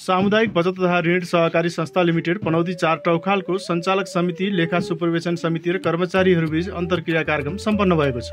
सामुदायिक बचत तथा ऋण सहकारी संस्था लिमिटेड पनौती 4 टौखालको सञ्चालक समिति, लेखा सुपरभिजन समिति र कर्मचारीहरूबीच अन्तर्क्रिया कार्यक्रम सम्पन्न भएको छ।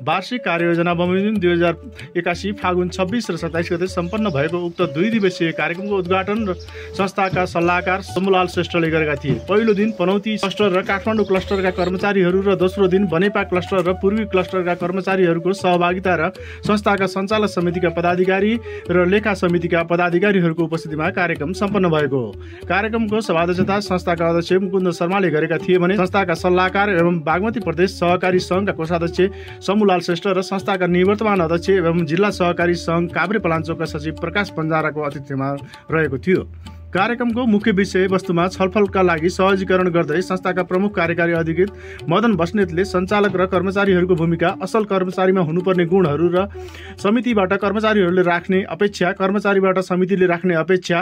वार्षिक कार्ययोजना बमोजिम 2081 फागुन 26 र 27 गते सम्पन्न भएको उक्त 2 दिवसीय कार्यक्रमको उद्घाटन संस्थाका सल्लाहकार शम्भुलाल श्रेष्ठले गरेका थिए। पहिलो दिन पनौती क्लस्टर र काठमाडौँ क्लस्टरका कर्मचारीहरू र दोस्रो दिन बनेपा क्लस्टर र पूर्वी क्लस्टरका कर्मचारीहरूको सहभागिता र संस्थाका सञ्चालक समितिका पदाधिकारी र लेखा समितिका पदाधिकारीहरूको उपस्थितिमा कार्यक्रम सम्पन्न भएको हो। कार्यक्रमको सभाध्यक्षता संस्थाका अध्यक्ष मुकुन्द शर्माले गरेका थिए भने संस्थाका सल्लाहकार एवं बागमती प्रदेश सहकारी संघका कोषाध्यक्ष शम्भुलाल श्रेष्ठ र संस्थाका निवर्तमान अध्यक्ष एवं जिल्ला सहकारी संघ काभ्रे पलाञ्चोकका सचिव प्रकाश बन्जाराको अतिथिमा रहेको थियो। कार्यक्रमको मुख्य विषय वस्तुमा छलफलका लागि सहजीकरण गर्दै संस्थाका प्रमुख कार्यकारी अधिकृत मदन बस्नेतले सञ्चालक र कर्मचारीहरूको भूमिका, असल कर्मचारीमा हुनुपर्ने गुणहरू र समितिबाट कर्मचारीहरूले राख्ने अपेक्षा, कर्मचारीबाट समितिले राख्ने अपेक्षा,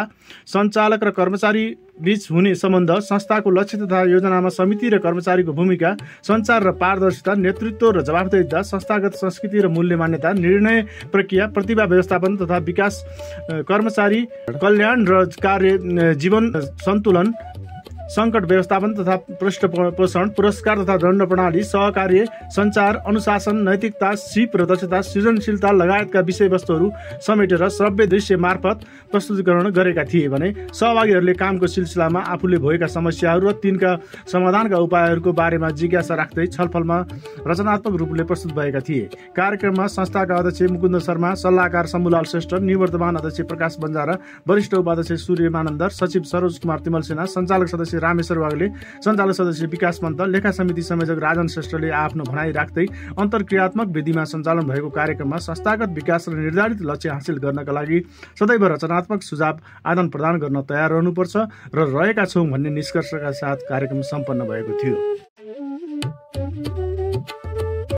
सञ्चालक र कर्मचारी बीच हुने सम्बन्ध, संस्थाको लक्ष्य तथा योजनामा समिति र कर्मचारीको भूमिका, सञ्चार र पारदर्शिता, नेतृत्व र जवाफदेहिता, संस्थागत संस्कृति र मूल्य मान्यता, निर्णय प्रक्रिया, प्रतिभा व्यवस्थापन तथा विकास, कर्मचारी कल्याण र कार्य जीवन सन्तुलन, सङ्कट व्यवस्थापन तथा पृष्ठपोषण, पुरस्कार तथा दण्ड प्रणाली, सहकार्य, सञ्चार, अनुशासन, नैतिकता, सिप र दक्षता, सृजनशीलता लगायतका विषयवस्तुहरू समेटेर श्रव्य दृश्य मार्फत प्रस्तुतीकरण गरेका थिए भने सहभागीहरूले कामको सिलसिलामा आफूले भएका समस्याहरू र तिनका समाधानका उपायहरूको बारेमा जिज्ञासा राख्दै छलफलमा रचनात्मक रूपले प्रस्तुत भएका थिए। कार्यक्रममा संस्थाका अध्यक्ष मुकुन्द शर्मा, सल्लाहकार शम्भुलाल श्रेष्ठ, निवर्तमान अध्यक्ष प्रकाश बन्जारा, वरिष्ठ उपाध्यक्ष सूर्यमानन्द, सचिव सरोज कुमार तिमल सेना, सञ्चालक सदस्य रामेश्वर वाग्ले, सञ्चालक सदस्य विकास पन्त, लेखा समिति संयोजक राजन श्रेष्ठले आफ्नो भनाइ राख्दै अन्तर्क्रियात्मक विधिमा सञ्चालन भएको कार्यक्रममा संस्थागत विकास र निर्धारित लक्ष्य हासिल गर्नका लागि सदैव रचनात्मक सुझाव आदान प्रदान गर्न तयार रहनुपर्छ र रहेका छौँ भन्ने निष्कर्षका साथ कार्यक्रम सम्पन्न भएको थियो।